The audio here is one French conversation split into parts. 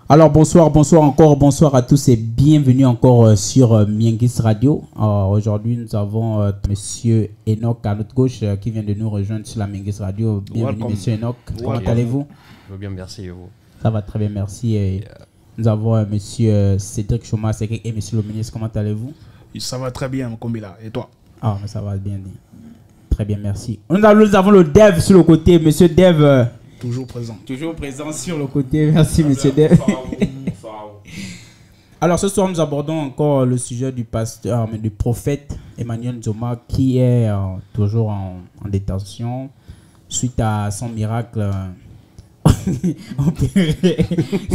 Alors bonsoir bonsoir à tous et bienvenue encore sur Miengis Radio. Aujourd'hui nous avons Monsieur Enoch à notre gauche qui vient de nous rejoindre sur la Miengis Radio. Bienvenue Monsieur Enoch, comment allez-vous? Je vais bien, merci et vous? Ça va très bien, merci. Et nous avons Monsieur Cédric Chomas et Monsieur le ministre, comment allez-vous? Ça va très bien, Kombila. Et toi? Ah, ça va bien. Très bien, merci. Nous avons le Dev sur le côté, Monsieur Dev. Toujours présent. Toujours présent sur le côté. Merci, Monsieur Dev. Alors, ce soir, nous abordons encore le sujet du pasteur, du prophète Emmanuel Nzoma, qui est toujours en détention suite à son miracle opéré.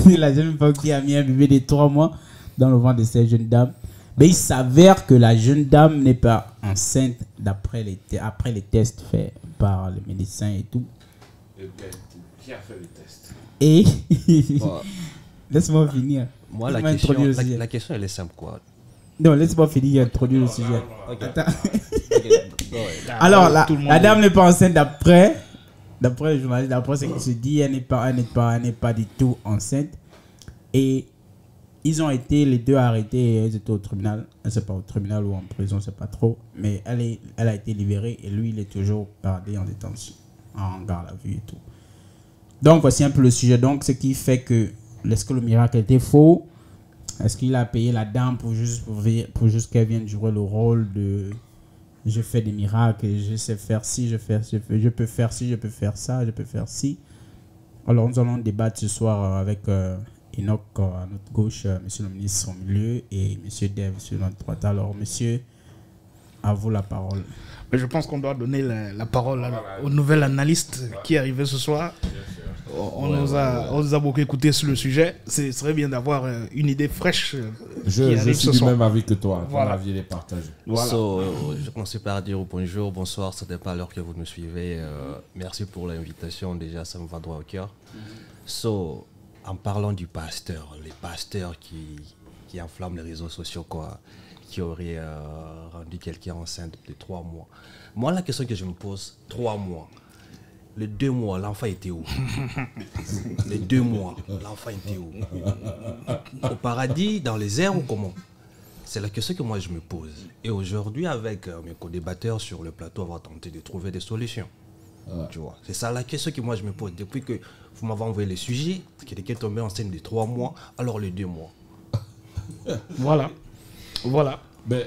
La jeune femme qui a mis un bébé de 3 mois dans le ventre de cette jeune dame. Mais il s'avère que la jeune dame n'est pas enceinte après les tests faits par les médecins et tout. Qui a fait le test? Et laisse-moi finir. Moi, la question elle est simple quoi. Non, laisse-moi finir introduire le sujet. Okay. Attends. Alors, la dame n'est pas enceinte d'après le journaliste, d'après ce qu'il se dit, elle n'est pas du tout enceinte. Et ils ont été les deux arrêtés, elles étaient au tribunal. Je ne sais pas au tribunal ou en prison, je ne sais pas trop. Mais elle a été libérée et lui, il est toujours gardé en détention, en garde à vue et tout. Donc, voici un peu le sujet. Donc, ce qui fait que, est-ce que le miracle était faux? Est-ce qu'il a payé la dame pour juste qu'elle vienne jouer le rôle de je fais des miracles, je sais faire ci, je peux faire ci, je peux faire ça, je peux faire ci. Alors, nous allons débattre ce soir avec Enoch à notre gauche, monsieur le ministre au milieu et monsieur Dev sur notre droite. Alors, monsieur, à vous la parole. Mais je pense qu'on doit donner la parole au nouvel analyste qui est arrivé ce soir. On nous a beaucoup écouté sur le sujet. Ce serait bien d'avoir une idée fraîche. Je suis du même avis que toi. Voilà. Ton avis est partagé. Voilà. Je commence par dire bonjour, bonsoir. Ce n'est pas l'heure que vous nous suivez. Merci pour l'invitation. Déjà, ça me va droit au cœur. En parlant du pasteur, les pasteurs qui enflamment les réseaux sociaux, quoi, qui auraient rendu quelqu'un enceinte de 3 mois. Moi, la question que je me pose, 3 mois. Les 2 mois, l'enfant était où? Les 2 mois, l'enfant était où? Au paradis, dans les airs ou comment? C'est la question que moi je me pose. Et aujourd'hui, avec mes co-débatteurs sur le plateau, on va tenter de trouver des solutions. Tu vois, c'est ça la question que moi je me pose. Depuis que vous m'avez envoyé le sujet, quelqu'un est tombé enceinte de 3 mois, alors les 2 mois. Voilà. Mais,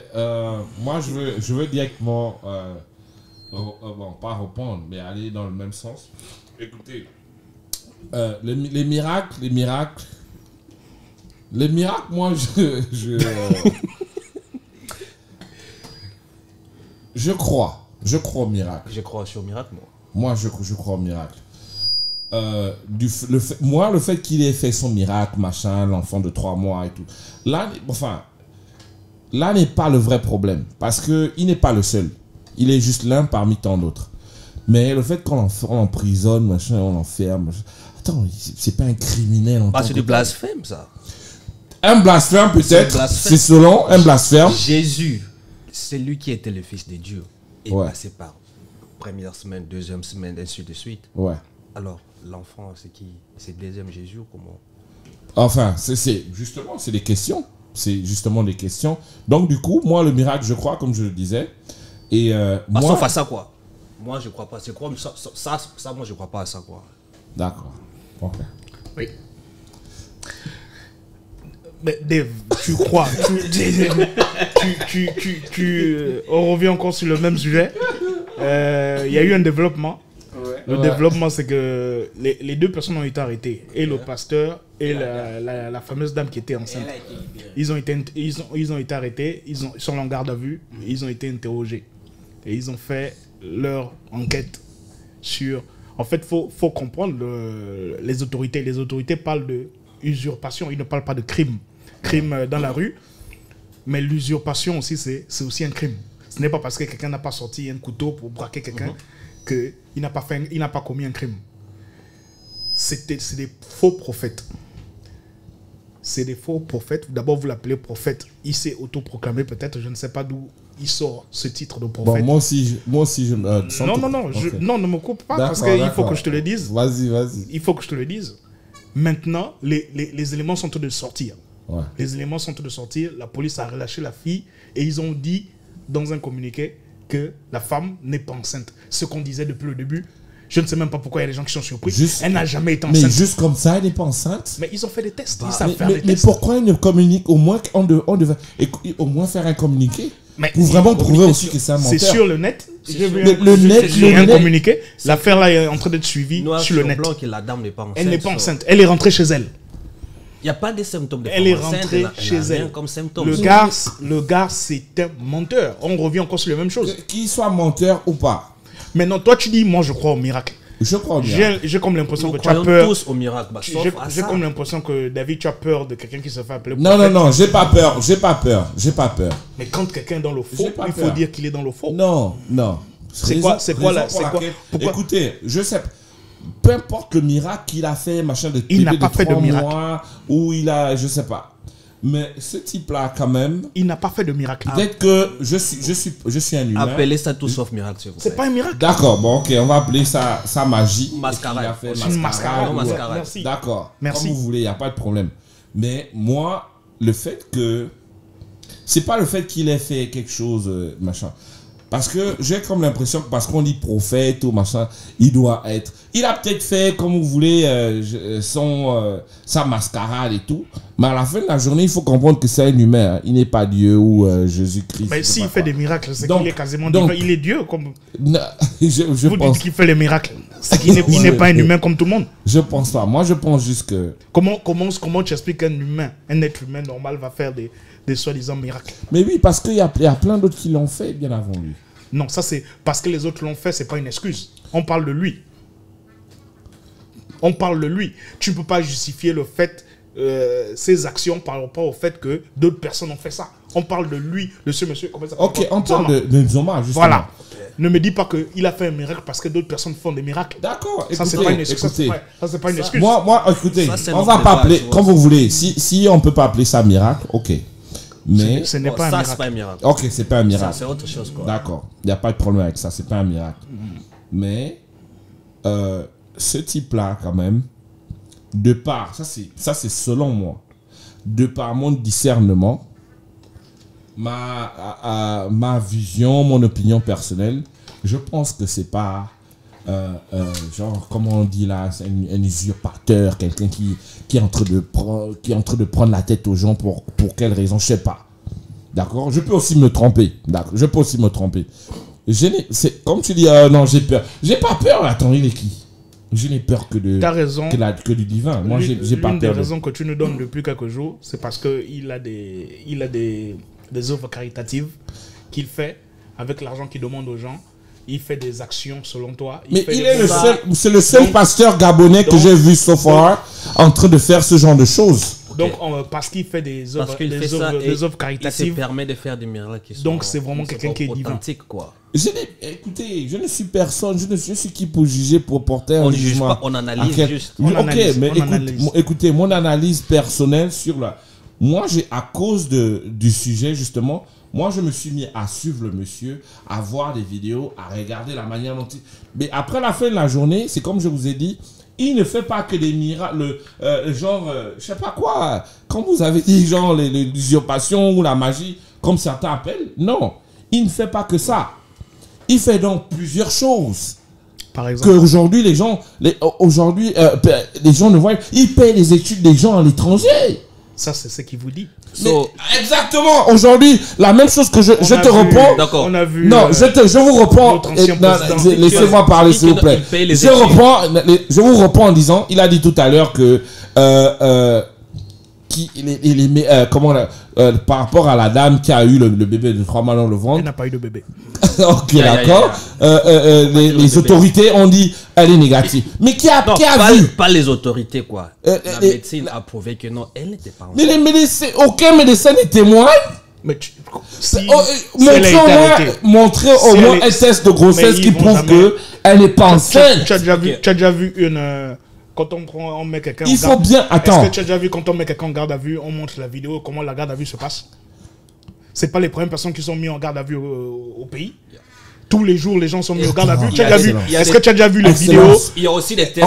moi, je veux directement... bon, pas répondre, mais aller dans le même sens. Écoutez, les miracles, moi, je crois au miracle. Je crois au miracle, moi. Moi, je crois au miracle. Le fait qu'il ait fait son miracle, machin, l'enfant de 3 mois et tout, là n'est pas le vrai problème, parce qu'il n'est pas le seul. Il est juste l'un parmi tant d'autres. Mais le fait qu'on l'emprisonne, machin, on l'enferme... Attends, c'est pas un criminel en tant que... C'est du blasphème, ça. Un blasphème, peut-être. C'est selon un blasphème. Jésus, c'est lui qui était le Fils de Dieu. Et passé par première semaine, deuxième semaine, ainsi de suite. Ouais. Alors, l'enfant, c'est qui? C'est deuxième Jésus ou comment? Enfin, justement, c'est des questions. C'est justement des questions. Donc, du coup, moi, le miracle, je crois, comme je le disais... Et moi, sauf à ça, quoi. Moi, je crois pas. C'est quoi ça, moi, je crois pas à ça, quoi. D'accord. Ok. Oui. Mais Dave, tu crois on revient encore sur le même sujet. Il y a eu un développement. Le développement, c'est que les 2 personnes ont été arrêtées. Et le pasteur et la fameuse dame qui était enceinte. Ils ont été arrêtés. Ils sont en garde à vue. Ils ont été interrogés. Et ils ont fait leur enquête sur... En fait, il faut comprendre les autorités. Les autorités parlent de usurpation. Ils ne parlent pas de crime. Crime dans la rue. Mais l'usurpation aussi, c'est aussi un crime. Ce n'est pas parce que quelqu'un n'a pas sorti un couteau pour braquer quelqu'un qu'il n'a pas commis un crime. C'est des faux prophètes. C'est des faux prophètes. D'abord, vous l'appelez prophète. Il s'est autoproclamé peut-être. Je ne sais pas d'où il sort ce titre de prophète. Bon, moi aussi, je non, ne me coupe pas parce qu'il faut que je te le dise. Vas-y. Il faut que je te le dise. Maintenant, les éléments sont en train de sortir. Ouais. Les éléments sont en train de sortir. La police a relâché la fille et ils ont dit dans un communiqué que la femme n'est pas enceinte. Ce qu'on disait depuis le début. Je ne sais même pas pourquoi il y a des gens qui sont surpris. Elle n'a jamais été enceinte. Mais juste comme ça, elle n'est pas enceinte. Mais ils ont fait des tests. Ils savent faire des tests. Mais pourquoi ils ne communiquent? Au moins, on devait au moins faire un communiqué. Mais pour vraiment prouver aussi que c'est un menteur. C'est sur le net. Le net, communiqué. L'affaire là est en train d'être suivie sur le net. Que la dame n'est pas enceinte. Elle n'est pas enceinte. Elle est rentrée chez elle. Il n'y a pas de symptômes de elle est rentrée chez elle. Comme symptômes. Le gars, c'est un menteur. On revient encore sur les mêmes choses. Qu'il soit menteur ou pas. Maintenant, toi, tu dis, moi, je crois au miracle. Je crois au miracle. J'ai comme l'impression que tu as peur. Tous au miracle. J'ai comme l'impression que, David, tu as peur de quelqu'un qui se fait appeler. Non, j'ai pas peur. Mais quand quelqu'un est dans le faux, il faut dire qu'il est dans le faux. Non. C'est quoi Écoutez, je sais. Peu importe le miracle qu'il a fait, machin de il n'a pas fait de miracle. Ou il a, je sais pas. Mais ce type-là, quand même. Il n'a pas fait de miracle. Peut-être que je suis un humain. Appelez ça tout sauf miracle, s'il vous plaît. C'est pas un miracle. D'accord, bon, ok, on va appeler ça magie. Mascarade. Mascarade. Merci. D'accord. Merci. Comme vous voulez, il n'y a pas de problème. Mais moi, le fait que. C'est pas le fait qu'il ait fait quelque chose, machin. Parce que j'ai comme l'impression que parce qu'on dit prophète ou machin, il doit être. Il a peut-être fait, comme vous voulez, sa mascarade et tout. Mais à la fin de la journée, il faut comprendre que c'est un humain. Hein. Il n'est pas Dieu ou Jésus-Christ. Mais s'il fait des miracles, c'est qu'il est quasiment divin. Il est Dieu. Comme... Non, vous dites qu'il fait les miracles. C'est qu'il n'est pas un humain comme tout le monde. Je pense pas. Moi, je pense juste que. Comment tu expliques qu'un humain, un être humain normal va faire des soi-disant miracles? Mais oui, parce qu'il y a plein d'autres qui l'ont fait bien avant lui. Non, ça c'est parce que les autres l'ont fait, c'est pas une excuse. On parle de lui. Tu ne peux pas justifier le fait, ses actions par rapport au fait que d'autres personnes ont fait ça. On parle de lui, de ce monsieur. Comment ça ok, on parle de Nzoma, justement. Voilà. Ne me dis pas qu'il a fait un miracle parce que d'autres personnes font des miracles. D'accord. Ça, c'est pas une excuse. Ça, c'est pas une excuse. Moi, écoutez, on va pas appeler, comme vous voulez. Si on peut pas appeler ça miracle, ok. Mais ce n'est pas un miracle. C'est pas un miracle. Ok, c'est pas un miracle. C'est autre chose, quoi. D'accord. Il n'y a pas de problème avec ça. C'est pas un miracle. Mais ce type-là, quand même, de par, ça c'est selon moi, de par mon discernement, ma vision, mon opinion personnelle, je pense que c'est pas genre, comment on dit là, c'est un usurpateur, quelqu'un qui est en train de prendre la tête aux gens pour quelle raison, je sais pas. D'accord? Je peux aussi me tromper. D'accord? Je peux aussi me tromper. Comme tu dis, non, j'ai peur. J'ai pas peur, attends, il est qui? Je n'ai peur que du divin. Moi, j'ai pas peur. L'une des raisons que tu nous donnes depuis quelques jours, c'est parce qu'il a des œuvres caritatives qu'il fait avec l'argent qu'il demande aux gens. Il fait des actions selon toi. C'est le seul pasteur gabonais que j'ai vu so far en train de faire ce genre de choses. Donc, parce qu'il fait des œuvres caritatives. Il se permet de faire des miracles qui sont. Donc, c'est vraiment quelqu'un qui est divin. Quoi. Écoutez, je ne suis personne. Je suis qui pour juger, pour porter un jugement. Pas, on analyse juste. Écoutez, mon analyse personnelle sur la. Moi, à cause du sujet, justement. Moi, je me suis mis à suivre le monsieur, à voir des vidéos, à regarder la manière dont il... Mais après la fin de la journée, c'est comme je vous ai dit, il ne fait pas que des miracles, genre, je sais pas quoi, comme vous avez dit, genre l'usurpation ou la magie, comme certains appellent. Non, il ne fait pas que ça. Il fait donc plusieurs choses. Par exemple. Qu'aujourd'hui, les gens ne voient... Il paye les études des gens à l'étranger. Ça, c'est ce qu'il vous dit. Exactement. Aujourd'hui, la même chose que je te réponds. D'accord. On a vu. Non, je vous réponds. Laissez-moi parler, s'il vous plaît. Je vous réponds en disant, il a dit tout à l'heure que par rapport à la dame qui a eu le bébé de 3 mois dans le ventre. Elle n'a pas eu de bébé. Ok, d'accord. Les autorités ont dit elle est négative. Mais qui a vu? Pas les autorités, quoi. La médecine a prouvé que non, elle n'était pas enceinte. Mais les médecins, aucun médecin ne témoigne. Mais montrer au moins un test de grossesse qui prouve qu'elle n'est pas enceinte. Tu as déjà vu une... Quand on met quelqu'un il faut bien... Attends. Est-ce que tu as déjà vu quand on met quelqu'un en garde à vue, on montre la vidéo, comment la garde à vue se passe? C'est pas les premières personnes qui sont mises en garde à vue au pays. Tous les jours, les gens sont mis au garde à vue. Excellent. Est-ce que tu as déjà vu les Excellent. vidéos? Il y a aussi des tests.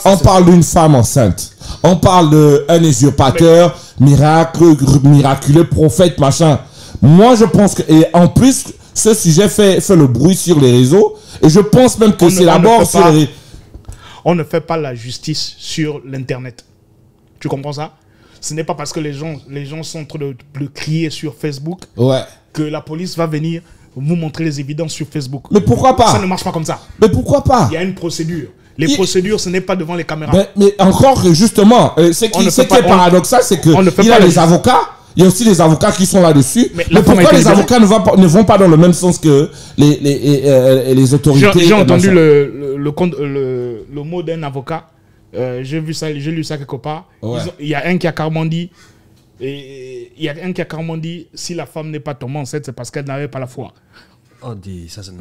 On parle d'une femme enceinte. On parle d'un usurpateur, miraculeux, prophète, machin. Moi, je pense que... Et en plus, ce sujet fait le bruit sur les réseaux. Et je pense même que c'est d'abord sur les... On ne fait pas la justice sur l'Internet. Tu comprends ça? Ce n'est pas parce que les gens sont en train de crier sur Facebook que la police va venir vous montrer les évidences sur Facebook. Mais pourquoi pas? Ça ne marche pas comme ça. Mais pourquoi pas? Il y a une procédure. Les procédures, ce n'est pas devant les caméras. Mais encore que justement, ce qui est paradoxal, c'est qu'il y a les avocats. Il y a aussi les avocats qui sont là-dessus. Mais pourquoi les avocats ne vont pas dans le même sens que les autorités? J'ai entendu le mot d'un avocat. J'ai lu ça quelque part. Il y a un qui a carrément dit, si la femme n'est pas tombée enceinte, c'est parce qu'elle n'avait pas la foi.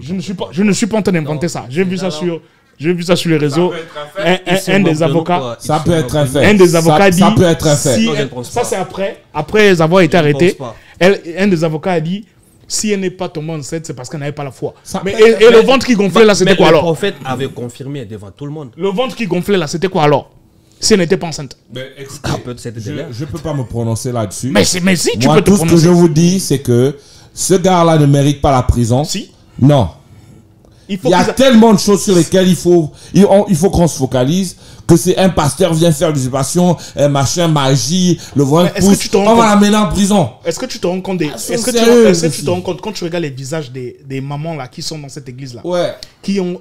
Je ne suis pas en train d'inventer ça. J'ai vu ça sur les réseaux. Un des avocats. Ça peut être un fait. Un des avocats dit. Ça peut être un fait. Ça, c'est après avoir été arrêté. Un des avocats a dit, si elle n'est pas tombée enceinte, c'est parce qu'elle n'avait pas la foi. Et le ventre qui gonflait là, c'était quoi alors? Le prophète avait confirmé devant tout le monde. Le ventre qui gonflait là, c'était quoi alors? Si elle n'était pas enceinte. Je peux pas me prononcer là-dessus. Mais si, tu Moi, peux te tout prononcer. ce que je vous dis, c'est que ce gars-là ne mérite pas la prison. Si. Non. Il y a tellement de choses sur lesquelles il faut qu'on se focalise, que c'est un pasteur vient faire l'usurpation, un machin, magie, le voile pousse, on va l'amener en prison. Est-ce que tu te rends compte est-ce que tu te rends compte quand tu regardes les visages des mamans là qui sont dans cette église là, qui ont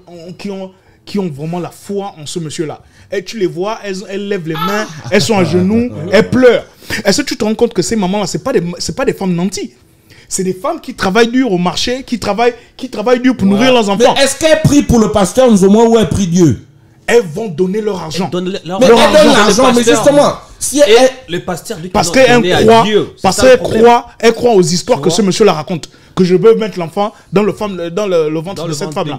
vraiment la foi en ce monsieur là, et tu les vois, elles lèvent les mains, elles sont à genoux, elles pleurent. Est-ce que tu te rends compte que ces mamans là, c'est pas des femmes nanties? C'est des femmes qui travaillent dur au marché, qui travaillent dur pour nourrir leurs enfants. Mais est-ce qu'elles prient pour le pasteur, nous au moins, ou elles prient Dieu? Elles vont donner leur argent. Mais elles donnent l'argent, mais justement... Si le pasteur dit parce qu'elle croit aux histoires que ce monsieur la raconte. Que je veux mettre l'enfant dans le ventre de cette femme-là.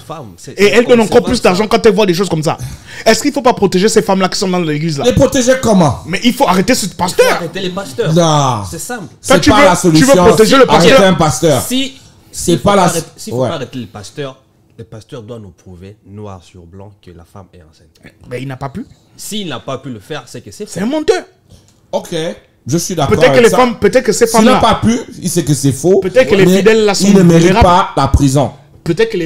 Et elle donne encore plus d'argent quand elle voit des choses comme ça. Est-ce qu'il ne faut pas protéger ces femmes-là qui sont dans l'église là? Les protéger comment? Mais il faut arrêter ce pasteur. Il faut arrêter les pasteurs. Non. C'est simple. C'est pas la solution. Tu veux protéger le pasteur? Arrêter un pasteur. Si c'est pas la... S'il ne faut pas arrêter le pasteur doit nous prouver noir sur blanc que la femme est enceinte. Mais il n'a pas pu. S'il n'a pas pu le faire, c'est que c'est faux. C'est un menteur. Ok, je suis d'accord. Peut-être que ces femmes là. S'il n'a pas pu, il sait que c'est faux. Peut-être que les fidèles là sont il ne mérite pas la prison. Peut-être que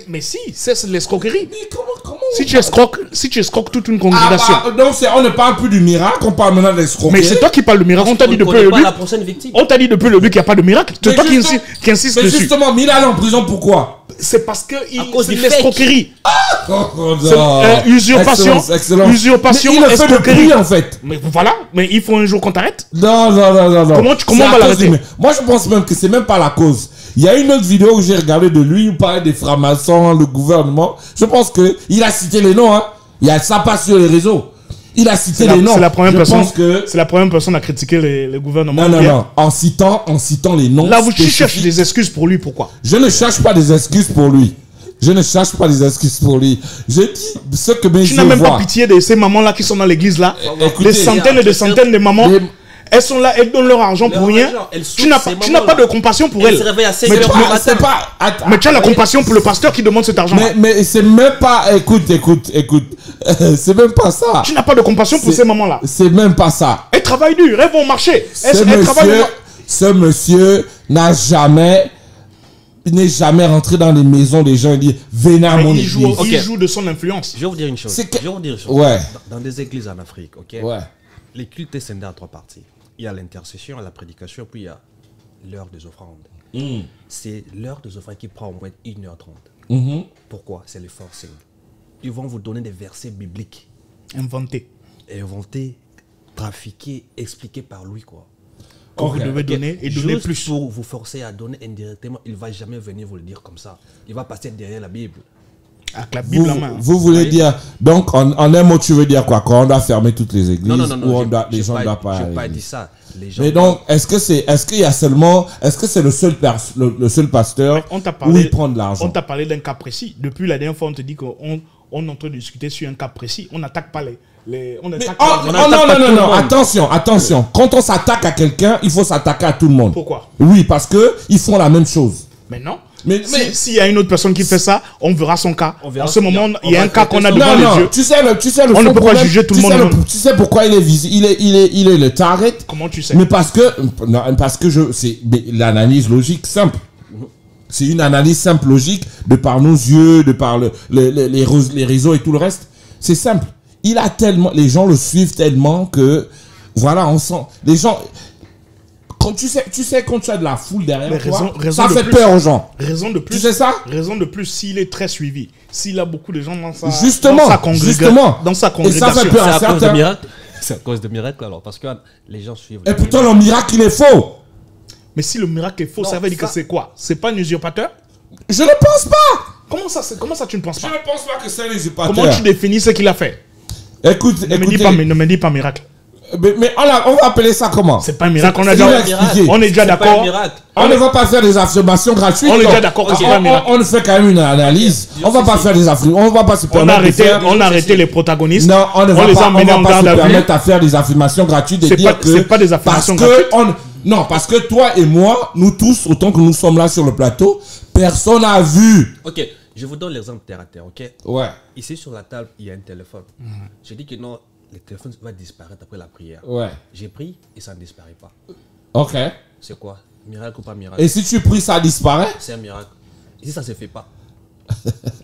mais si, c'est l'escroquerie. Mais comment si tu escroques toute une congrégation. Donc on ne parle plus du miracle, on parle maintenant d'escroquerie. Mais c'est toi qui parles de miracle. On t'a dit depuis le début. On t'a dit depuis le début qu'il n'y a pas de miracle. C'est toi qui insiste dessus. Mais justement, il est allé en prison pourquoi? C'est parce que c'est l'escroquerie. Usurpation, il le fait depuis en fait. Mais voilà, mais il faut un jour qu'on t'arrête. Non. Comment on va l'arrêter? Moi je pense même que c'est même pas la cause. Il y a une autre vidéo que j'ai regardé de lui, il parlait des francs-maçons, le gouvernement. Je pense que il a cité les noms, hein. Ça passe sur les réseaux. Il a cité les noms. C'est la première personne à critiquer les gouvernements. Non. En citant les noms. Là, vous cherchez des excuses pour lui, pourquoi? Je ne cherche pas des excuses pour lui. Je dis ce que mes yeux voient. Tu n'as même pas pitié de ces mamans-là qui sont dans l'église là. Des centaines et des centaines de mamans. Elles sont là, elles donnent leur argent pour rien. Tu n'as pas de compassion pour elles. Mais tu as la compassion pour le pasteur qui demande cet argent. Mais c'est même pas... Écoute. C'est même pas ça. Tu n'as pas de compassion pour ces mamans-là. C'est même pas ça. Elles travaillent dur, elles vont marcher. Ce monsieur n'est jamais rentré dans les maisons des gens et dit venez à mon église. Il joue de son influence. Je vais vous dire une chose. Ouais. Dans des églises en Afrique, ouais. Les cultes est scindé en 3 parties. Il y a l'intercession, la prédication, puis il y a l'heure des offrandes. C'est l'heure des offrandes qui prend au moins 1h30. Pourquoi? C'est le forcing. Ils vont vous donner des versets bibliques. Inventés, trafiqués, expliqués par lui, quoi. Vous devez donner et donner plus. Pour vous forcer à donner indirectement, il ne va jamais venir vous le dire comme ça. Il va passer derrière la Bible. Avec la Bible en main. Vous voulez dire, donc en un mot, tu veux dire quoi? Quand on doit fermer toutes les églises? Non, les gens ne doivent pas. Je n'ai pas dit ça. Mais donc, est-ce que c'est le seul pasteur où il prend de l'argent? On t'a parlé d'un cas précis. Depuis la dernière fois, on te dit qu'on est en train de discuter sur un cas précis. On n'attaque pas non, attention. Quand on s'attaque à quelqu'un, il faut s'attaquer à tout le monde. Pourquoi? Oui, parce que ils font la même chose. Mais non. Mais s'il y a une autre personne qui fait ça, on verra son cas. En ce moment, il y a un cas qu'on a non, devant les non, yeux. tu sais le On ne fond peut pas problème, juger tout le monde. Tu sais pourquoi il est il est le target? Comment tu sais? Mais parce que c'est l'analyse logique simple. C'est une analyse simple, logique, de par nos yeux, de par les réseaux et tout le reste. C'est simple. Il a tellement, les gens le suivent tellement que, voilà, on sent, les gens, quand tu sais, quand tu as de la foule derrière toi, ça fait peur aux gens. Raison de plus. Tu sais ça? Raison de plus, s'il est très suivi, s'il a beaucoup de gens dans sa Justement. Dans sa congrégation. Et ça fait peur à certains. C'est à cause de miracles alors, parce que les gens suivent. Et pourtant, le miracle, il est faux. Mais si le miracle est faux, ça veut dire que c'est quoi? C'est pas un usurpateur? Je ne pense pas. Comment ça tu ne penses pas? Je ne pense pas que c'est un usurpateur. Comment tu définis ce qu'il a fait? Écoute, ne me dis pas miracle. Mais on va appeler ça comment? C'est pas un miracle, on est déjà d'accord. On ne va pas faire des affirmations gratuites. On est déjà d'accord que c'est pas un miracle. On fait quand même une analyse. On va pas faire des affirmations. On va pas se permettre de faire. On a arrêté les protagonistes. Non, on ne va pas se permettre à faire des affirmations gratuites et dire que. C'est pas des affirmations gratuites. Non, parce que toi et moi, nous tous, autant que nous sommes là sur le plateau, personne n'a vu. Ok, je vous donne l'exemple terre à terre, ok? Ouais. Ici sur la table, il y a un téléphone. Je dis que non, le téléphone va disparaître après la prière. Ouais. J'ai pris et ça ne disparaît pas. Ok. C'est quoi? Miracle ou pas miracle? Et si tu pries, ça disparaît? C'est un miracle. Ici, ça se fait pas.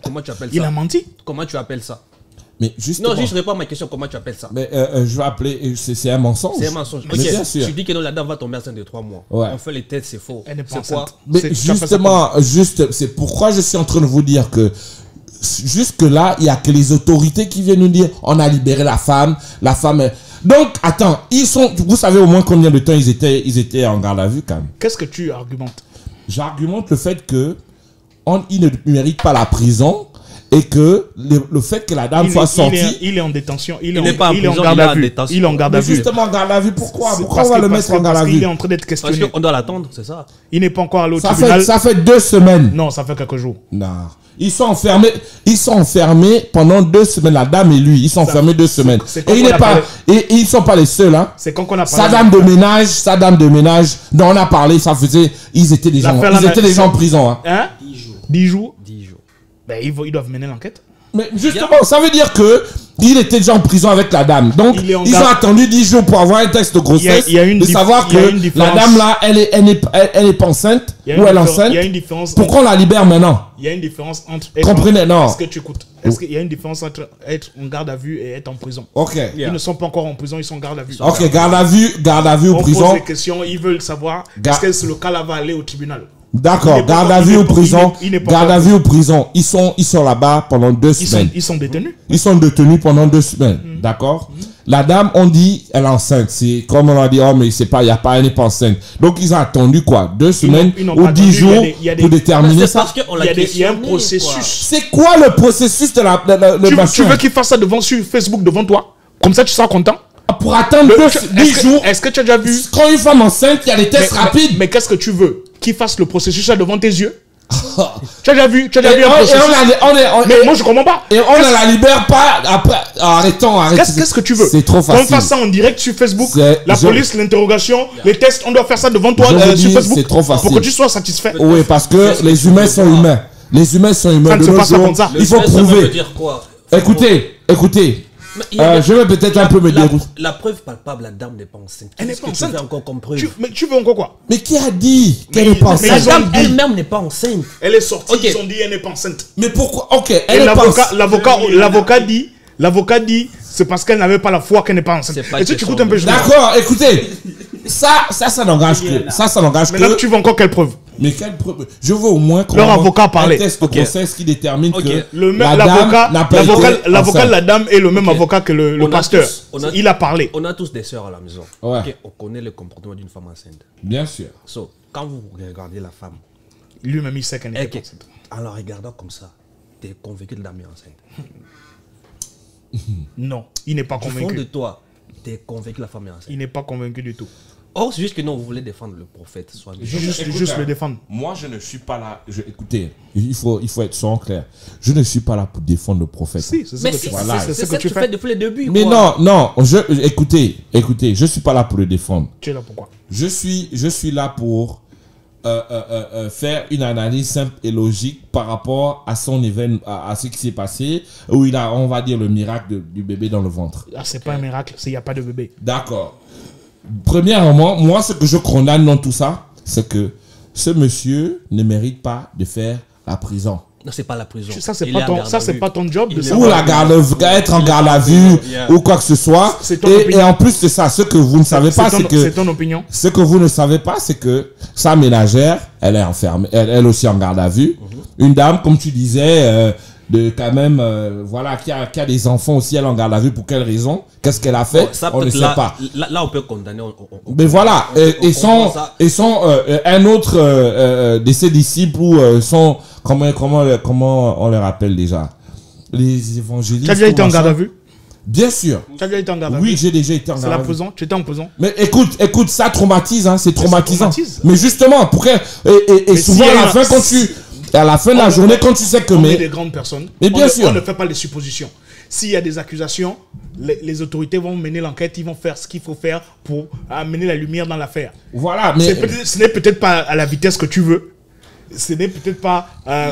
Comment tu appelles ça? Il a menti. Comment tu appelles ça? Mais justement. Non, juste réponds à ma question. Comment tu appelles ça? Mais je vais appeler. C'est un mensonge. C'est un mensonge. Mais bien sûr. Tu dis que non, la dame va tomber enceinte de 3 mois. Ouais. On fait les tests, c'est faux. Elle n'est pas c'est quoi? Mais justement, c'est pourquoi je suis en train de vous dire que jusque-là, il n'y a que les autorités qui viennent nous dire on a libéré la femme. La femme est... Donc, attends, vous savez au moins combien de temps ils étaient en garde à vue quand même. Qu'est-ce que tu argumentes? J'argumente le fait que ils ne méritent pas la prison et que le fait que la dame soit sortie... Il est en détention. Il n'est pas en prison, garde à vue. détention. Il est en garde à vue. Justement, en garde à vue, pourquoi on va le mettre en garde à vue? Il est en train d'être questionné. Parce qu'on doit l'attendre, c'est ça. Il n'est pas encore allé au tribunal. Ça fait 2 semaines. Non, ça fait quelques jours. Non. Ils sont enfermés pendant 2 semaines. La dame et lui, ils sont enfermés 2 semaines. Et ils sont pas les seuls, hein. C'est quand on a parlé. Sa dame de ménage, dont on a parlé, ils étaient déjà en prison, hein. 10 jours. Ben, ils doivent mener l'enquête. Mais justement, ça veut dire que il était déjà en prison avec la dame. Donc, ils ont attendu 10 jours pour avoir un test de grossesse. De savoir que la dame là, elle est pas enceinte. Ou elle est enceinte. Il y a une différence. Pourquoi on la libère maintenant? Il y a une différence entre. Comprenez, non. Est-ce que tu écoutes? Est-ce qu'il y a une différence entre être en garde à vue et être en prison? Ok. Ils ne sont pas encore en prison, ils sont en garde à vue. Ok, garde à vue ou prison. On pose des questions, ils veulent savoir est-ce que ce cas-là va aller au tribunal. D'accord, garde à vue ou prison. Garde à vue ou prison. Ils sont là-bas pendant 2 semaines. Ils sont détenus. Ils sont détenus pendant 2 semaines. D'accord. La dame, on dit, elle est enceinte. C'est comme on a dit, oh, mais c'est pas, elle n'est pas enceinte. Donc, ils ont attendu quoi? 2 semaines ou 10 jours pour déterminer ça. Il y a un processus. C'est quoi le processus de tu veux qu'il fasse ça sur Facebook devant toi? Comme ça, tu seras content? Pour attendre 10 jours. Est-ce que tu as déjà vu? Quand une femme enceinte, il y a des tests rapides. Mais qu'est-ce que tu veux? Qu'il fasse le processus là devant tes yeux? Tu as déjà vu un processus? Mais moi je comprends pas. Et on ne la libère pas après. Arrêtons. Qu'est-ce que tu veux? C'est trop facile. Qu'on fasse ça en direct sur Facebook, la police, l'interrogation, les tests, on doit faire ça devant toi sur Facebook. C'est trop facile. Pour que tu sois satisfait. Oui, parce que les humains sont humains. Les humains sont humains. Ça ne se passe pas comme ça. Il faut prouver. Écoutez. Je vais peut-être un peu me dérouler. La preuve palpable, la dame n'est pas enceinte. Elle n'est pas enceinte. Tu veux encore comme preuve? Mais tu veux encore quoi? Mais qui a dit qu'elle n'est pas enceinte? La dame elle-même n'est pas enceinte. Elle est sortie, ils ont dit qu'elle n'est pas enceinte. Mais pourquoi? Ok, elle n'est pas enceinte. L'avocat dit, c'est parce qu'elle n'avait pas la foi qu'elle n'est pas enceinte. Et tu écoutes un peu. D'accord, écoutez. Ça n'engage que. Ça n'engage que. Maintenant, tu veux encore quelle preuve? Mais quelle preuve? Je veux au moins qu'on leur avocat parler. Un test de grossesse qui détermine que l'avocat de la dame est le même avocat que le pasteur. Il a parlé. On a tous des sœurs à la maison. Ouais. On connaît le comportement d'une femme enceinte. Bien sûr. Quand vous regardez la femme, lui-même il sait qu'elle n'est pas enceinte. En la regardant comme ça, tu es convaincu que la dame est enceinte? Non, il n'est pas convaincu. Au fond de toi, tu es convaincu que la femme est enceinte? Il n'est pas convaincu du tout. Or, c'est juste que non, vous voulez défendre le prophète. Juste le défendre. Moi, je ne suis pas là. Écoutez, il faut être clair. Je ne suis pas là pour défendre le prophète. Si, c'est ce que tu fais depuis le début. Mais non. Écoutez, je ne suis pas là pour le défendre. Tu es là pourquoi? Je suis là pour faire une analyse simple et logique par rapport à son événement, à ce qui s'est passé, où il a, on va dire, le miracle du bébé dans le ventre. Ah, c'est pas un miracle, il n'y a pas de bébé. D'accord. Premièrement, moi, ce que je condamne dans tout ça, c'est que ce monsieur ne mérite pas de faire la prison. Non, c'est pas la prison. Ça, c'est pas ton job de Ou savoir. être en garde à vue, ou quoi que ce soit. Et en plus de ça, ce que vous ne savez pas, c'est que... C'est ton opinion. Ce que vous ne savez pas, c'est que sa ménagère, elle est enfermée, elle aussi en garde à vue. Une dame, comme tu disais, de quand même, voilà, qui a des enfants aussi, elle en garde à vue. Pour quelle raison? Qu'est-ce qu'elle a fait? On ne sait pas. Là, on peut condamner. Mais voilà, et son un autre de ses disciples ou son comment on les rappelle déjà, les évangélistes. Tu as déjà été en garde à vue? Bien sûr. Tu as déjà été en garde à vue? Oui, j'ai déjà été en garde à vue. C'est la prison? Tu étais en prison? Mais écoute, ça traumatise, hein, c'est traumatisant. traumatise. Mais justement, pour que, et souvent à la fin de la journée, quand tu sais que on est des grandes personnes. Mais bien sûr. On ne fait pas les suppositions. S'il y a des accusations, les autorités vont mener l'enquête, ils vont faire ce qu'il faut faire pour amener la lumière dans l'affaire. Voilà, mais ce n'est peut-être pas à la vitesse que tu veux. Ce n'est peut-être pas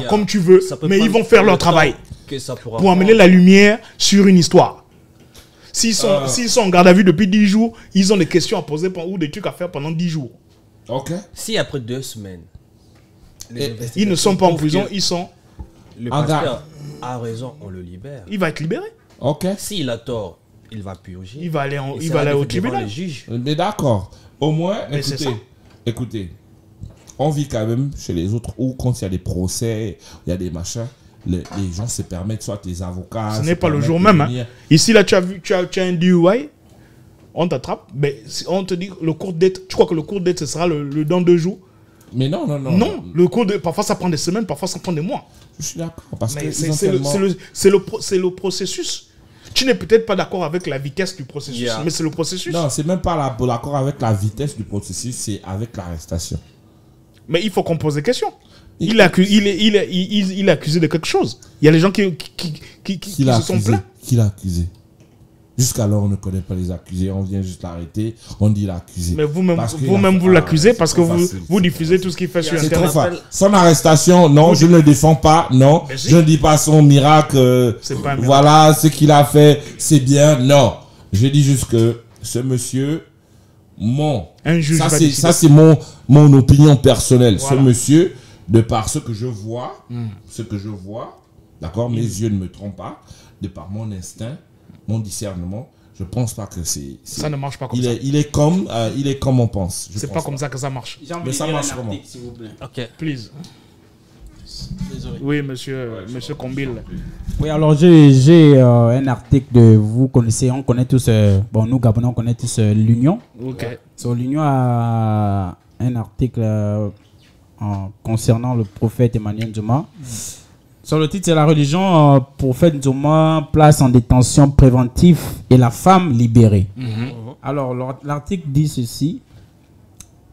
comme tu veux, mais ils vont faire leur travail pour amener la lumière sur une histoire. S'ils sont en garde à vue depuis 10 jours, ils ont des questions à poser ou des trucs à faire pendant 10 jours. Ok. Si après 2 semaines, ils ne sont pas en prison, ils sont... Le pasteur a raison, on le libère. Il va être libéré. Ok. S'il a tort, il va purger. Il va aller au tribunal. Mais d'accord. Au moins, Mais écoutez, on vit quand même chez les autres où quand il y a des procès, il y a des machins, les gens se permettent, soit les avocats... Ce n'est pas le jour même. Hein. Ici, là, tu as un DUI, on t'attrape, mais on te dit le court date, tu crois que le court date, ce sera le dans 2 jours? Mais non. Non, le cours parfois ça prend des semaines, parfois ça prend des mois. Je suis d'accord. Parce que c'est le processus. Tu n'es peut-être pas d'accord avec la vitesse du processus, mais c'est le processus. Non, c'est même pas d'accord avec la vitesse du processus, c'est avec l'arrestation. Mais il faut qu'on pose des questions. Il est accusé de quelque chose. Il y a les gens qui se sont plaints. Qui l'a accusé? Jusqu'alors, on ne connaît pas les accusés. On vient juste l'arrêter. On dit l'accusé. Mais vous-même, vous l'accusez parce que vous diffusez tout ce qu'il fait sur Internet. C'est trop facile. Son arrestation, non, je ne le défends pas. Non, je ne dis pas son miracle. C'est pas un miracle. Voilà, ce qu'il a fait, c'est bien. Non, je dis juste que ce monsieur, ça c'est mon opinion personnelle. Voilà. Ce monsieur, de par ce que je vois, d'accord, mes yeux ne me trompent pas, de par mon instinct, mon discernement, je pense pas que c'est ça ne marche pas comme ça. Il est comme on pense. C'est pas comme ça que ça marche. Mais ça marche comment? S'il vous plaît. Ok. Please. Désolé. Oui, monsieur Combil. Oui, alors j'ai un article de vous connaissez, on connaît tous, nous Gabonais on connaît tous l'Union. Ok. L'Union a un article concernant le prophète Emmanuel Nzoma. Sur le titre, c'est la religion, prophète Nzoma place en détention préventive et la femme libérée. Alors, l'article dit ceci,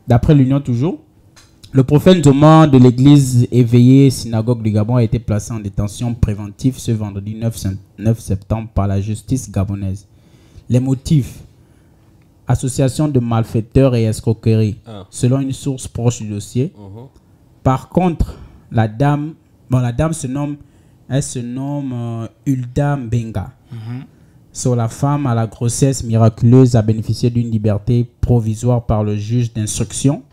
d'après l'Union toujours, le prophète Nzoma de l'église éveillée synagogue du Gabon a été placé en détention préventive ce vendredi 9 septembre par la justice gabonaise. Les motifs, association de malfaiteurs et escroquerie, selon une source proche du dossier. Par contre, la dame se nomme Hulda Mbenga. Sur la femme à la grossesse miraculeuse a bénéficié d'une liberté provisoire par le juge d'instruction.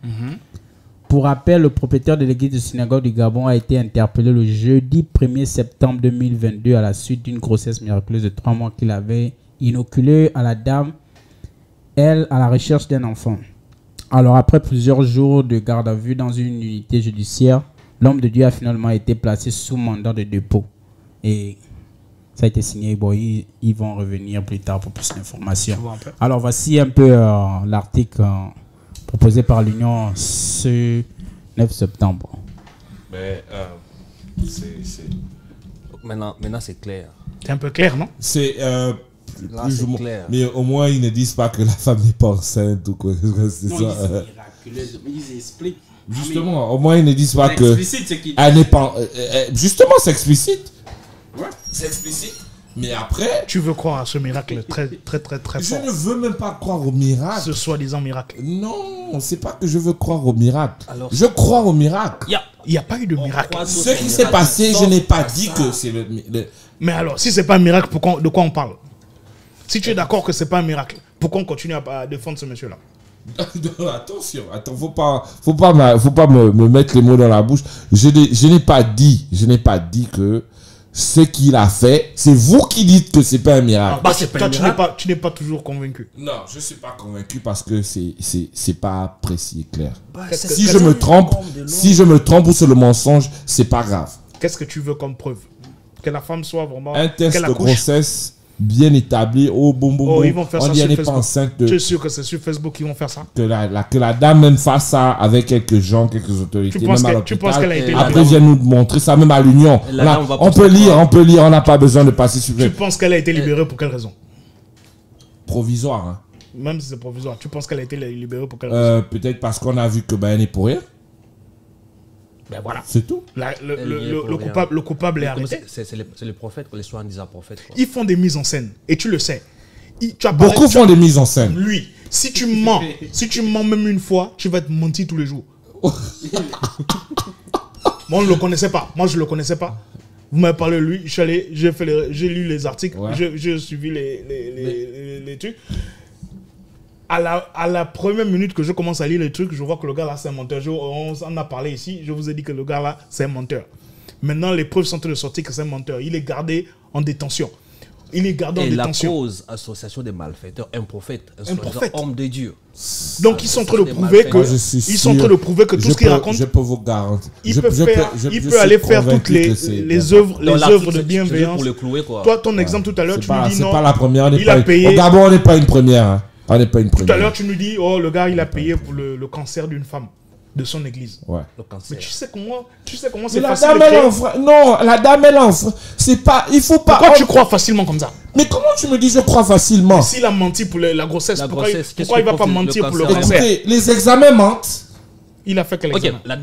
Pour rappel, le propriétaire de l'église de synagogue du Gabon a été interpellé le jeudi 1er septembre 2022 à la suite d'une grossesse miraculeuse de 3 mois qu'il avait inoculée à la dame, elle, à la recherche d'un enfant. Alors, après plusieurs jours de garde à vue dans une unité judiciaire, l'homme de Dieu a finalement été placé sous mandat de dépôt. Et ça a été signé. Bon, ils vont revenir plus tard pour plus d'informations. Alors, voici un peu l'article proposé par l'Union ce 9 septembre. Mais Maintenant c'est clair. C'est un peu clair, non? C'est clair. Mais au moins, ils ne disent pas que la femme n'est pas enceinte ou quoi. C'est non, ça. Ils expliquent. Justement, au moins, ils ne disent pas que... Explicite, ce qu'ils disent. Elle n'est pas... justement, c'est explicite. Ouais. C'est explicite. Mais après... Tu veux croire à ce miracle très fort. Je ne veux même pas croire au miracle. Ce soi-disant miracle. Non, c'est pas que je veux croire au miracle. Alors, je crois au miracle. Il n'y a pas eu de miracle. Ce qui s'est passé, je n'ai pas dit que c'est le... Mais alors, si c'est pas un miracle, de quoi on parle? Si tu es d'accord que c'est pas un miracle, pourquoi on continue à défendre ce monsieur-là? Attention, faut pas me mettre les mots dans la bouche. Je n'ai pas dit que ce qu'il a fait, c'est vous qui dites que c'est pas un miracle. Tu n'es pas toujours convaincu. Non, je suis pas convaincu parce que c'est pas précis et clair. Si je me trompe ou c'est le mensonge, c'est pas grave. Qu'est-ce que tu veux comme preuve? Que la femme soit vraiment... Un test de grossesse bien établi. Oh, ils vont faire ça on sur n'est Facebook. pas enceinte de... Tu es sûr que c'est sur Facebook qu'ils vont faire ça? Que la dame même fasse ça avec quelques gens, quelques autorités. Tu penses qu'elle a été... Après, vient nous montrer ça même à l'Union. On peut lire, on n'a pas besoin de passer sur... Tu penses qu'elle a été libérée pour quelle raison? Provisoire, hein. Même si c'est provisoire. Tu penses qu'elle a été libérée pour quelle raison? Peut-être parce qu'on a vu que elle n'est pour rien. Ben voilà. C'est tout. Le coupable est arrêté. C'est les prophètes, les soi-disant prophètes. Ils font des mises en scène. Et tu le sais. Beaucoup font des mises en scène. Lui, si tu mens même une fois, tu vas te mentir tous les jours. Moi, on ne le connaissait pas. Moi, je ne le connaissais pas. Vous m'avez parlé de lui. J'ai lu les articles. Ouais. J'ai suivi les trucs. À la première minute que je commence à lire les trucs, je vois que le gars là, c'est un menteur. On en a parlé ici. Je vous ai dit que le gars là, c'est un menteur. Maintenant, les preuves sont en train de sortir que c'est un menteur. Il est gardé en détention. Et la cause, association des malfaiteurs, un prophète, un homme de Dieu. Donc ils sont en train de prouver que tout ce qu'il raconte, je peux vous garantir. Il peut aller faire toutes les œuvres de bienveillance. Pour le clouer, quoi. Toi, ton exemple tout à l'heure, tu nous dis non. C'est pas la première. Il a payé. Au Gabon, on n'est pas une première. Hein. On n'est pas une première. Tout à l'heure, tu nous dis, oh, le gars, il a payé pour le cancer d'une femme de son église. Ouais. Mais tu sais comment c'est la facile dame, de elle créer. offre. Non, la dame, elle offre. C'est pas. Il faut pas. Pourquoi tu crois facilement comme ça? Mais comment tu me dis je crois facilement? S'il a menti pour la grossesse, pourquoi il va pas mentir pour le cancer? Écoutez, les examens mentent. Il a fait quel examen? Ok, la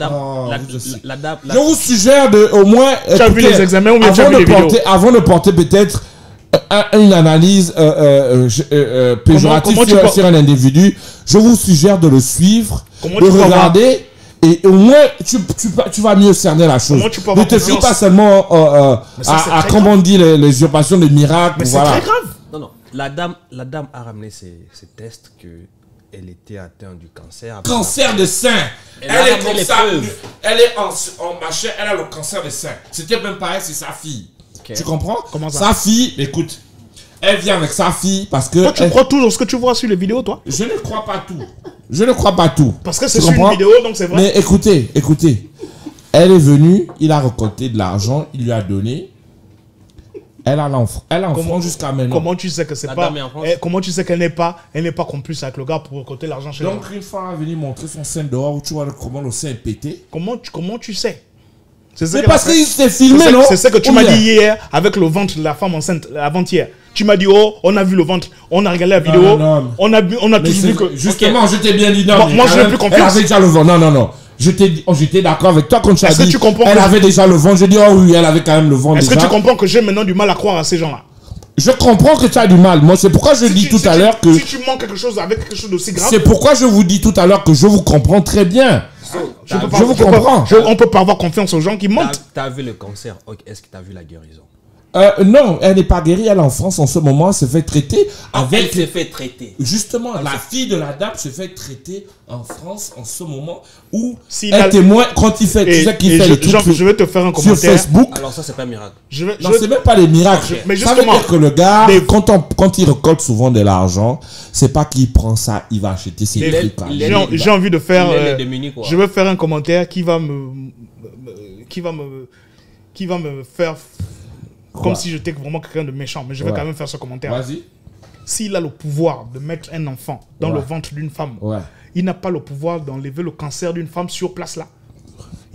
dame. Je vous suggère de au moins. Tu as vu les examens ou bien tu as vu les vidéos? Avant de porter peut-être une analyse péjorative sur un individu, je vous suggère de le suivre, de regarder. Et au moins, tu vas mieux cerner la chose. Ne te fie pas seulement à comment on dit les usurpations de miracles. Mais voilà. c'est très grave. Non. La dame a ramené ses tests qu'elle était atteinte du cancer. Cancer de sein. Elle est comme ça. Elle est en machin. Elle a le cancer de sein. C'était même pareil, c'est sa fille. Okay. Tu comprends? Comment ça? Sa fille, écoute. Elle vient avec sa fille parce que... Toi, tu crois toujours ce que tu vois sur les vidéos, toi? Je ne crois pas tout. Je ne crois pas tout. Parce que c'est sur une vidéo, donc c'est vrai. Mais écoutez. Elle est venue, il a récolté de l'argent, il lui a donné. Elle a l'enfant jusqu'à maintenant. Comment tu sais que c'est pas... Comment tu sais qu'elle n'est pas complice avec le gars pour récolter l'argent chez lui? Donc une fois, elle est venue montrer son sein dehors, où tu vois comment le sein est pété. Comment tu sais? C'est parce qu'il s'est filmé, non? C'est ce que tu m'as dit hier avec le ventre de la femme enceinte, avant-hier. Tu m'as dit, oh, on a vu le ventre, on a regardé la vidéo, on a tous vu que... Justement, je t'ai bien dit, non. Moi, je n'ai plus confiance. Elle avait déjà le ventre, non. J'étais d'accord avec toi quand tu as dit, tu comprends elle avait déjà le ventre. Je dis, oh oui, elle avait quand même le ventre. Est-ce que tu comprends que j'ai maintenant du mal à croire à ces gens-là? Je comprends que tu as du mal. Moi, c'est pourquoi je dis tout à l'heure que... Si tu mens quelque chose avec quelque chose d'aussi grave... C'est pourquoi je vous dis tout à l'heure que je vous comprends très bien. Je vous comprends. On peut pas avoir confiance aux gens qui mentent. T'as vu le cancer, est-ce que t'as vu la guérison? Non, elle n'est pas guérie. Elle est en France en ce moment. Elle se fait traiter. Elle se fait traiter. Justement, la fille de la dame se fait traiter en France en ce moment où elle témoigne quand il fait. Tu sais qu'il fait les trucs je vais te faire un commentaire sur Facebook. Alors ça, c'est pas un miracle. Non, c'est même pas les miracles. Mais ça veut dire que le gars, quand il récolte souvent de l'argent, c'est pas qu'il prend ça, il va acheter ses trucs. J'ai envie de faire. Je vais faire un commentaire qui va me faire. Comme si j'étais vraiment quelqu'un de méchant, mais je vais quand même faire ce commentaire. Vas-y. S'il a le pouvoir de mettre un enfant dans le ventre d'une femme, il n'a pas le pouvoir d'enlever le cancer d'une femme sur place là.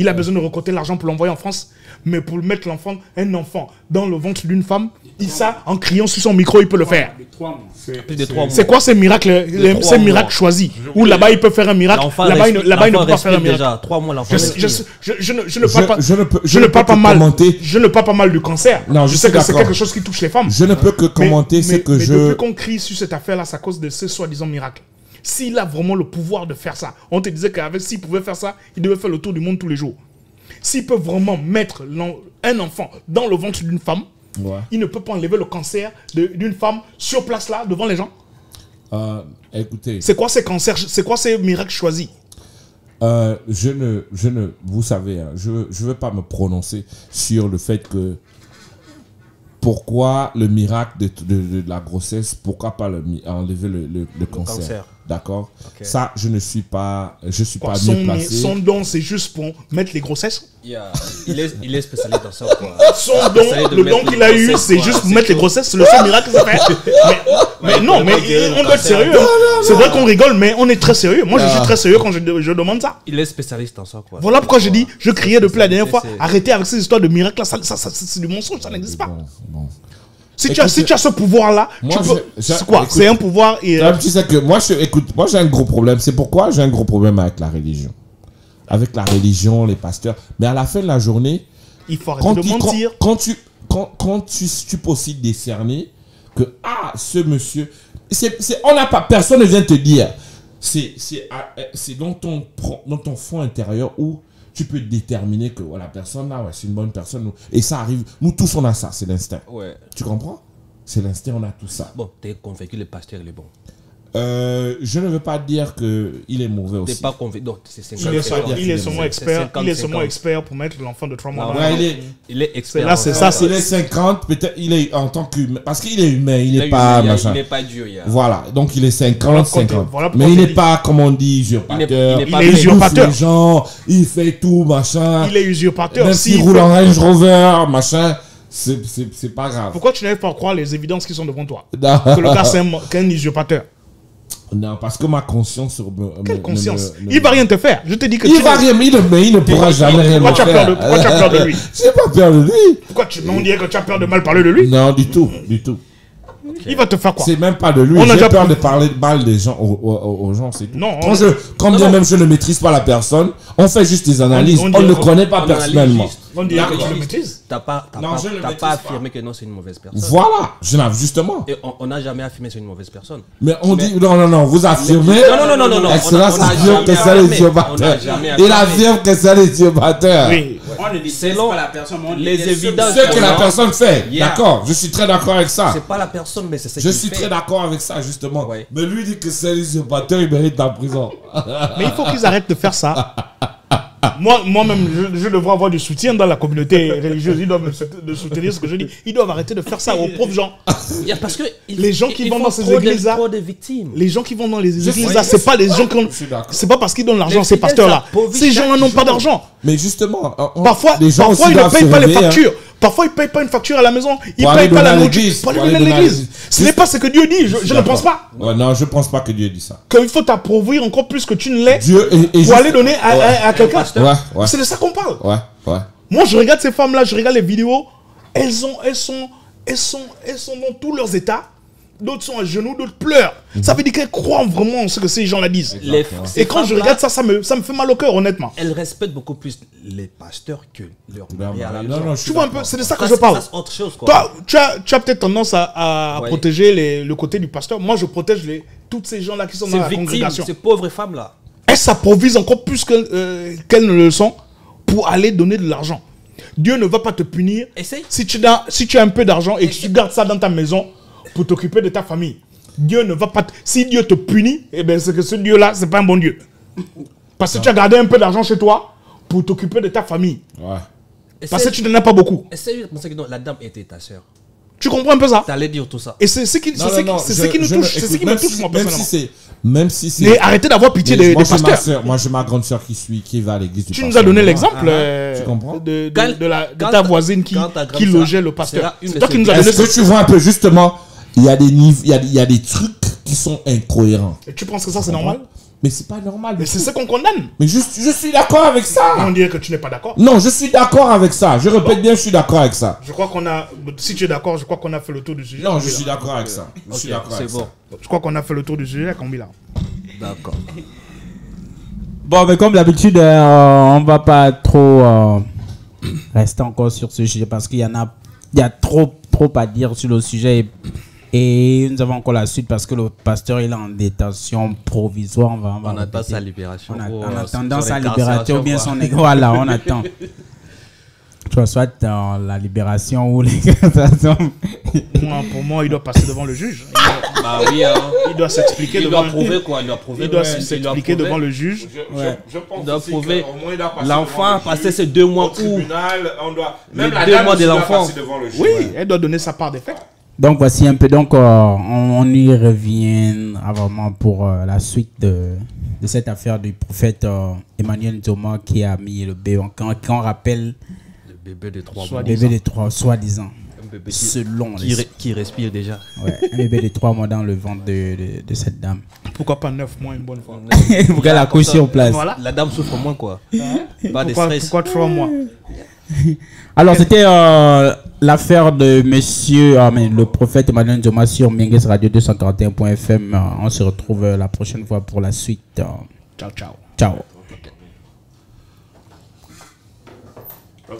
Il a besoin de récolter l'argent pour l'envoyer en France. Mais pour mettre un enfant dans le ventre d'une femme, en criant sur son micro, il peut le faire. Plus de 3 mois. C'est quoi ces miracles, ces miracles choisis? Où là-bas, il peut faire un miracle, là-bas, il ne peut pas faire un miracle. Déjà 3 mois, l'enfant. Je ne parle pas mal. Je ne parle pas mal du cancer. Non, je sais que c'est quelque chose qui touche les femmes. Je ne peux que commenter ce que je... Depuis qu'on crie sur cette affaire-là, c'est à cause de ce soi-disant miracle. S'il a vraiment le pouvoir de faire ça, on te disait s'il pouvait faire ça, il devait faire le tour du monde tous les jours. S'il peut vraiment mettre un enfant dans le ventre d'une femme, il ne peut pas enlever le cancer d'une femme sur place là, devant les gens. Écoutez. C'est quoi ces cancers? C'est quoi ces miracles choisis? Vous savez, hein, je ne veux pas me prononcer sur le fait que pourquoi le miracle de la grossesse, pourquoi pas enlever le cancer. D'accord. Okay. Ça, je suis pas mieux placé. Son don, c'est juste pour mettre les grossesses. Il est spécialiste dans ça. Son don, le don qu'il a eu, c'est juste pour mettre les grossesses. C'est le seul miracle qu'il fait. Mais non, mais on doit être sérieux. C'est vrai qu'on rigole, mais on est très sérieux. Moi, je suis très sérieux quand je demande ça. Il est spécialiste dans ça. Voilà pourquoi je criais depuis la dernière fois. Arrêtez avec ces histoires de miracles là. C'est du mensonge, ça n'existe pas. Si tu as ce pouvoir-là, c'est quoi? C'est un pouvoir. Tu sais que moi, j'ai un gros problème. C'est pourquoi j'ai un gros problème avec la religion. Avec la religion, les pasteurs. Mais à la fin de la journée, il faut arrêter de mentir. Quand tu peux aussi décerner que, ce monsieur, personne ne vient te dire. C'est dans ton fond intérieur où tu peux déterminer que la personne là, c'est une bonne personne. Et ça arrive. Nous tous, on a ça. C'est l'instinct. Ouais. Tu comprends? C'est l'instinct, on a tout ça. Bon, t'es convaincu le pasteur, il est bon. Je ne veux pas dire qu'il est mauvais aussi. T'es pas convaincu. Il est seulement expert pour mettre l'enfant de 3 mois. Il est expert. Là, c'est ça. Il est 50, peut-être il est en tant qu'humain. Parce qu'il est humain, il n'est pas machin. Il n'est pas Dieu. Voilà, donc il est 50. Mais il n'est pas, comme on dit, usurpateur. Il est usurpateur. Les gens, il fait tout, machin. Il est usurpateur. Même s'il roule en Range Rover, machin. C'est pas grave. Pourquoi tu n'arrives pas à croire les évidences qui sont devant toi? Que le gars, c'est un usurpateur. Non, parce que ma conscience... Quelle conscience? Il va rien te faire. Je te dis que il va rien, mais il ne pourra jamais rien me faire. Pourquoi tu as peur de lui? J'ai pas peur de lui. Pourquoi on dirait que tu as peur de mal parler de lui? Non, du tout. Il va te faire quoi? C'est même pas de lui. J'ai peur de parler mal des gens aux gens, c'est tout. Non. Quand bien même je ne maîtrise pas la personne, on fait juste des analyses. On ne le connaît pas personnellement. On dirait que tu le maîtrises. T'as pas affirmé que non, c'est une mauvaise personne. Voilà, justement. Et on n'a jamais affirmé que c'est une mauvaise personne. Mais on dit, non, vous affirmez. Non. Excellence affirme que c'est les usurpateurs. Il affirme que c'est les usurpateurs. Oui. On ne dit pas la personne, mais on les évidences. Ce que la personne fait. D'accord, je suis très d'accord avec ça. C'est pas la personne, mais c'est ce qu'il fait. Je suis très d'accord avec ça, justement. Mais lui dit que c'est les usurpateurs, il mérite la prison. Mais il faut qu'ils arrêtent de faire ça. Moi-même, je devrais avoir du soutien dans la communauté religieuse. Ils doivent me soutenir ce que je dis. Ils doivent arrêter de faire ça aux pauvres gens. Parce que les gens qui vont dans ces églises-là, les gens qui vont dans les églises-là, c'est pas les gens c'est pas parce qu'ils donnent l'argent à ces pasteurs-là. Ces gens-là n'ont pas d'argent. Mais justement, parfois ils ne payent pas les factures. Parfois, ils ne payent pas une facture à la maison. Ils ne payent pas la nourriture. Pour aller donner à l'église. Ce n'est pas ce que Dieu dit. Je ne pense pas. Non, je ne pense pas que Dieu dit ça. Qu'il faut t'appauvrir encore plus que tu ne l'es pour aller donner à quelqu'un. Ouais. C'est de ça qu'on parle. Ouais. Moi, je regarde ces femmes-là, je regarde les vidéos. Elles sont dans tous leurs états. D'autres sont à genoux, d'autres pleurent. Ça veut dire qu'elles croient vraiment en ce que ces gens-là disent. Et quand je regarde ça me fait mal au cœur, honnêtement. Elles respectent beaucoup plus les pasteurs que leur mari à la maison. Tu vois un peu, c'est de ça que je parle. Autre chose, quoi. Toi, tu as peut-être tendance à protéger le côté du pasteur. Moi, je protège toutes ces gens-là qui sont dans la congrégation. Ces pauvres femmes-là. Elles s'approvisent encore plus qu'elles ne le sont pour aller donner de l'argent. Dieu ne va pas te punir si tu as un peu d'argent et que tu gardes ça dans ta maison pour t'occuper de ta famille. Dieu ne va pas... Si Dieu te punit, c'est que ce Dieu-là, c'est pas un bon Dieu. Parce que tu as gardé un peu d'argent chez toi pour t'occuper de ta famille. Parce que tu n'en as pas beaucoup. Essaye de penser que la dame était ta soeur. Tu comprends un peu ça? T'allais dire tout ça. Et c'est ce qui nous touche. C'est ce qui me touche, moi, personnellement. Même si c'est... Mais arrêtez d'avoir pitié des pasteurs. Moi, j'ai ma grande soeur qui va à l'église du pasteur. Tu nous as donné l'exemple de ta voisine qui logeait le pasteur. C'est toi qui nous as donné ça. Est-ce que tu vois un peu, justement, il y a des trucs qui sont incohérents. Et tu penses que ça, c'est normal? Mais c'est pas normal. Mais c'est ce qu'on condamne. Mais je suis d'accord avec ça. On dirait que tu n'es pas d'accord. Non, je suis d'accord avec ça. Je répète bien, je suis d'accord avec ça. Je crois qu'on a... Si tu es d'accord, je crois qu'on a fait le tour du sujet. Non, je suis d'accord avec ça. Je suis d'accord avec ça. Je crois qu'on a fait le tour du sujet, Kambila. D'accord. Bon, mais comme d'habitude, on va pas trop rester encore sur ce sujet parce qu'il y a trop à dire sur le sujet. Et nous avons encore la suite parce que le pasteur il est en détention provisoire. On attend sa libération. En attendant sa libération ou bien son égo. Voilà, on attend. Soit dans la libération ou l'exartation. Pour moi, il doit passer devant le juge. Bah oui, hein. Il doit s'expliquer devant le juge. Il doit prouver quoi? Il doit s'expliquer devant le juge. Je pense il doit prouver. L'enfant L'enfant a passé ces 2 mois au tribunal. Même la dame de l'enfant. Oui, elle doit donner sa part des faits. Donc voici un peu, donc on y revient vraiment pour la suite de cette affaire du prophète Emmanuel Nzoma qui a mis le bébé, quand on rappelle le bébé de 3 mois. Bébé de 3, soi-disant, Un bébé selon qui respire déjà. Ouais, un bébé de 3 mois dans le ventre de cette dame. Pourquoi pas 9 mois une bonne fois? Pour qu'elle accouche sur place. Voilà. La dame souffre moins quoi. Pas de stress. Pourquoi 3 mois? Alors c'était l'affaire de monsieur, le prophète Emmanuel Nzoma sur Mingues Radio 241.fm. On se retrouve la prochaine fois pour la suite. Ciao, ciao. Ciao. Ok.